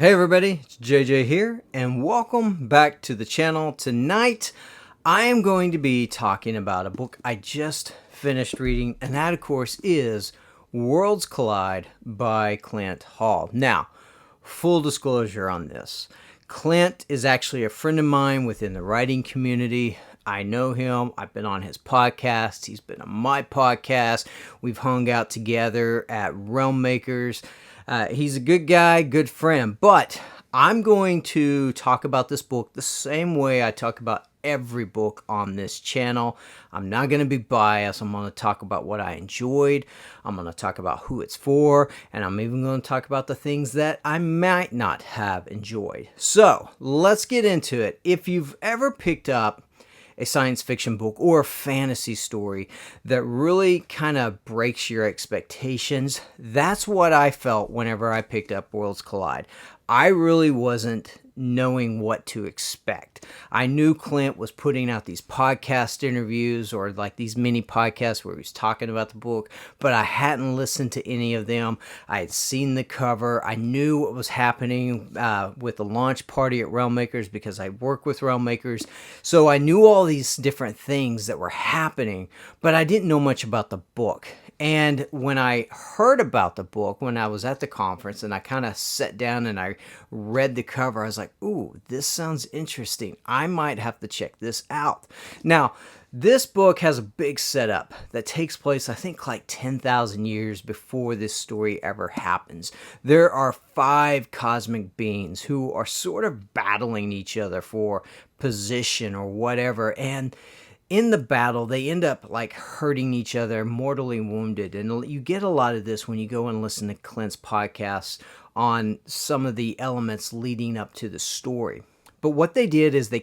Hey everybody, it's JJ here, and welcome back to the channel. Tonight, I am going to be talking about a book I just finished reading, and that, of course, is Worlds Collide by Clint Hall. Now, full disclosure on this. Clint is actually a friend of mine within the writing community. I know him. I've been on his podcast. He's been on my podcast. We've hung out together at Realm Makers. He's a good guy, good friend, but I'm going to talk about this book the same way I talk about every book on this channel. I'm not going to be biased. I'm going to talk about what I enjoyed. I'm going to talk about who it's for, and I'm even going to talk about the things that I might not have enjoyed. So let's get into it. If you've ever picked up a science fiction book or a fantasy story that really kind of breaks your expectations, that's what I felt whenever I picked up Worlds Collide. I really wasn't knowing what to expect. I knew Clint was putting out these podcast interviews or like these mini podcasts where he was talking about the book, but I hadn't listened to any of them. I had seen the cover. I knew what was happening with the launch party at Realm Makers because I work with Realm Makers. So I knew all these different things that were happening, but I didn't know much about the book. And when I heard about the book, when I was at the conference and I kind of sat down and I read the cover, I was like, ooh, this sounds interesting. I might have to check this out. Now, this book has a big setup that takes place, I think, like 10,000 years before this story ever happens. There are 5 cosmic beings who are sort of battling each other for position or whatever, and in the battle, they end up like hurting each other, mortally wounded. And you get a lot of this when you go and listen to Clint's podcasts on some of the elements leading up to the story. But what they did is they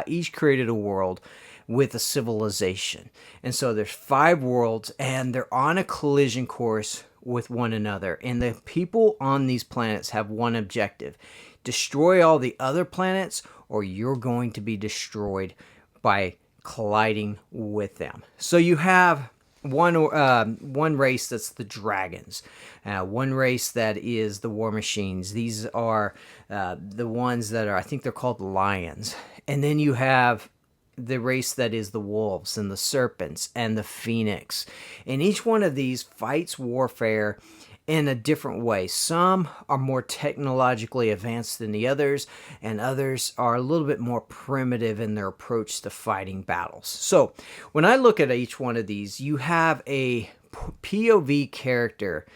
each created a world with a civilization. And so there's 5 worlds, and they're on a collision course with one another. And the people on these planets have one objective: destroy all the other planets, or you're going to be destroyed by colliding with them. So you have one race that's the dragons, one race that is the war machines. These are the ones that are, I think they're called lions. And then you have the race that is the wolves and the serpents and the phoenix. And each one of these fights warfare in a different way. Some are more technologically advanced than the others, and others are a little bit more primitive in their approach to fighting battles. So when I look at each one of these, you have a POV character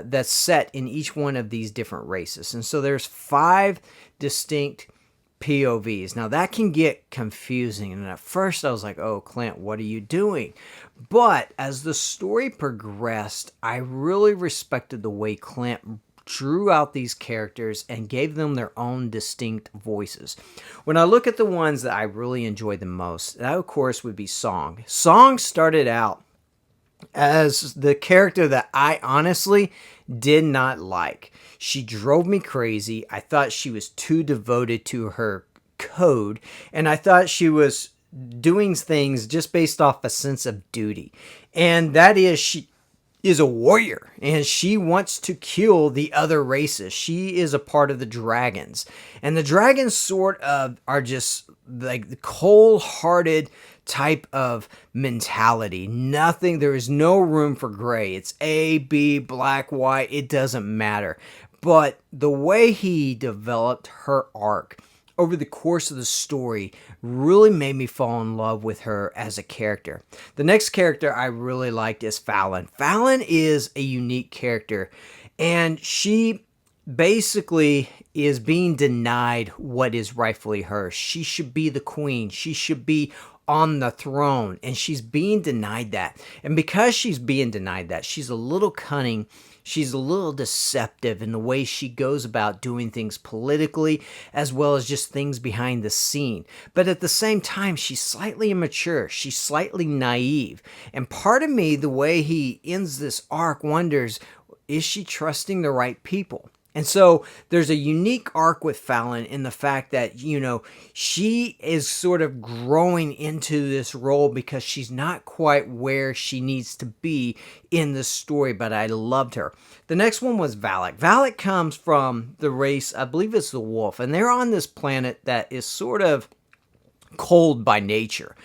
that's set in each one of these different races. And so there's 5 distinct POVs. Now that can get confusing, and at first I was like, oh, Clint, what are you doing? But as the story progressed, I really respected the way Clint drew out these characters and gave them their own distinct voices. When I look at the ones that I really enjoyed the most, that of course would be Song. Song started out as the character that I honestly did not like. She drove me crazy. I thought she was too devoted to her code, and I thought she was doing things just based off a sense of duty. And that is, she is a warrior, and she wants to kill the other races. She is a part of the dragons, and the dragons sort of are just like the cold-hearted type of mentality. There is no room for gray. It's A, B, black, white, it doesn't matter. But the way he developed her arc over the course of the story really made me fall in love with her as a character. The next character I really liked is Fallon. Fallon is a unique character, and she basically is being denied what is rightfully hers. She should be the queen. She should be on the throne, and she's being denied that. And because she's being denied that, she's a little cunning. She's a little deceptive in the way she goes about doing things politically, as well as just things behind the scene. But at the same time, she's slightly immature. She's slightly naive. And part of me, the way he ends this arc, wonders, is she trusting the right people? And so there's a unique arc with Fallon in the fact that, she is sort of growing into this role because she's not quite where she needs to be in the story, but I loved her. The next one was Valak. Valak comes from the race, I believe it's the Wolf, and they're on this planet that is sort of cold by nature.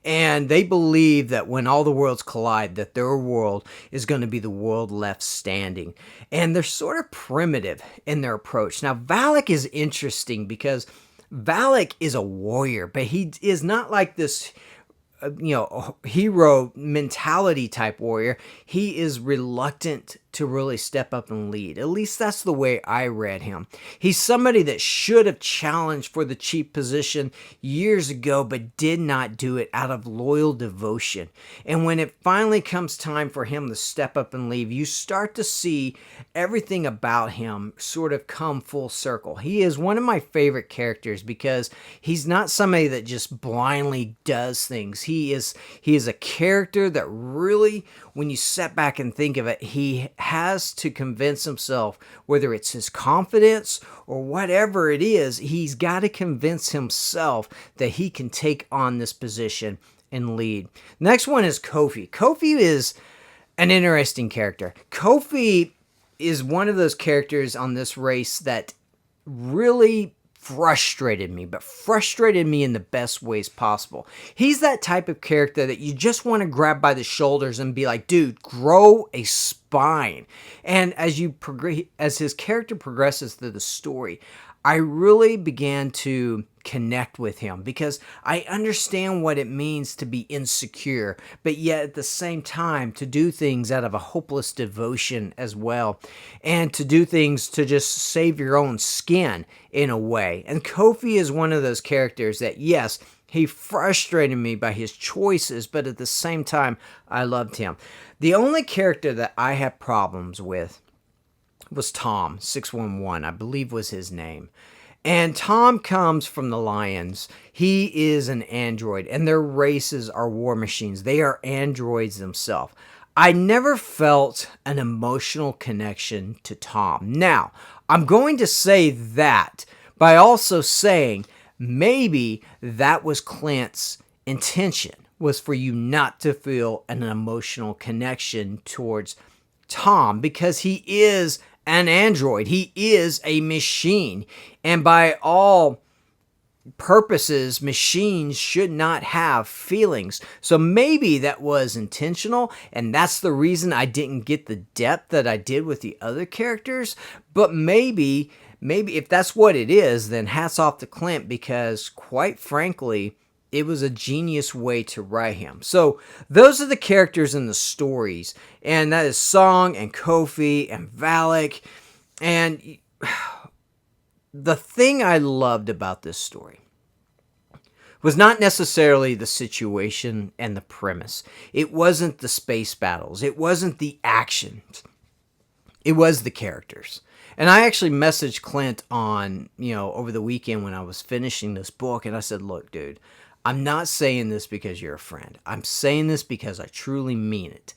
And they believe that when all the worlds collide, that their world is going to be the world left standing. And they're sort of primitive in their approach. Now, Valak is interesting because Valak is a warrior, but he is not like this hero mentality type warrior. He is reluctant to really step up and lead. At least that's the way I read him. He's somebody that should have challenged for the chief position years ago, but did not do it out of loyal devotion. And when it finally comes time for him to step up and leave, you start to see everything about him sort of come full circle. He is one of my favorite characters because he's not somebody that just blindly does things. He is a character that really, when you step back and think of it, he has to convince himself, whether it's his confidence or whatever it is, he's got to convince himself that he can take on this position and lead. Next one is Kofi. Kofi is an interesting character. Kofi is one of those characters on this race that really frustrated me in the best ways possible. He's that type of character that you just want to grab by the shoulders and be like, dude, grow a spine. And as his character progresses through the story, I really began to connect with him because I understand what it means to be insecure, but yet at the same time to do things out of a hopeless devotion as well, and to do things to just save your own skin in a way. And Kofi is one of those characters that, yes, he frustrated me by his choices, but at the same time, I loved him. The only character that I had problems with was Tom 611, I believe was his name. And Tom comes from the Lions. He is an android, and their races are war machines. They are androids themselves. I never felt an emotional connection to Tom. Now, I'm going to say that by also saying maybe that was Clint's intention, was for you not to feel an emotional connection towards Tom, because he is an android. He is a machine. And by all purposes, machines should not have feelings. So maybe that was intentional, and that's the reason I didn't get the depth that I did with the other characters. But maybe if that's what it is, then hats off to Clint, because quite frankly, it was a genius way to write him. So those are the characters in the stories, and that is Song and Kofi and Valak. And the thing I loved about this story was not necessarily the situation and the premise. It wasn't the space battles. It wasn't the action. It was the characters. And I actually messaged Clint on, over the weekend when I was finishing this book, and I said, look, dude, I'm not saying this because you're a friend. I'm saying this because I truly mean it.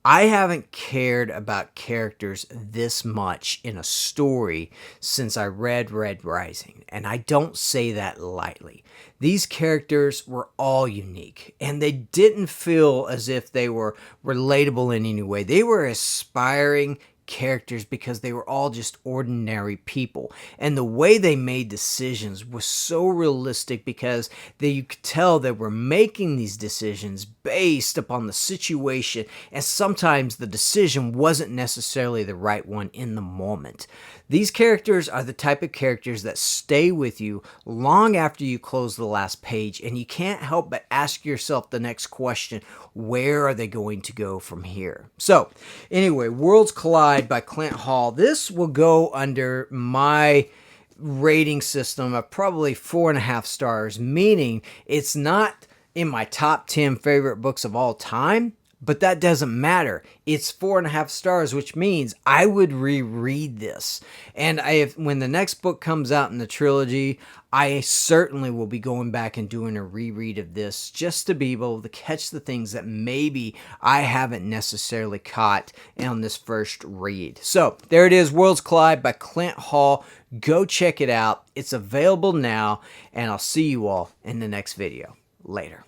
I haven't cared about characters this much in a story since I read Red Rising, and I don't say that lightly. These characters were all unique, and they didn't feel as if they were relatable in any way. They were aspiring characters because they were all just ordinary people, and the way they made decisions was so realistic because you could tell they were making these decisions based upon the situation, and sometimes the decision wasn't necessarily the right one in the moment. These characters are the type of characters that stay with you long after you close the last page, and you can't help but ask yourself the next question: where are they going to go from here? So anyway, Worlds Collide by Clint Hall. This will go under my rating system of probably 4.5 stars, meaning it's not in my top 10 favorite books of all time, But that doesn't matter. It's 4.5 stars, which means I would reread this. And when the next book comes out in the trilogy, I certainly will be going back and doing a reread of this just to be able to catch the things that maybe I haven't necessarily caught on this first read. So there it is, Worlds Collide by Clint Hall. Go check it out. It's available now, and I'll see you all in the next video. Later.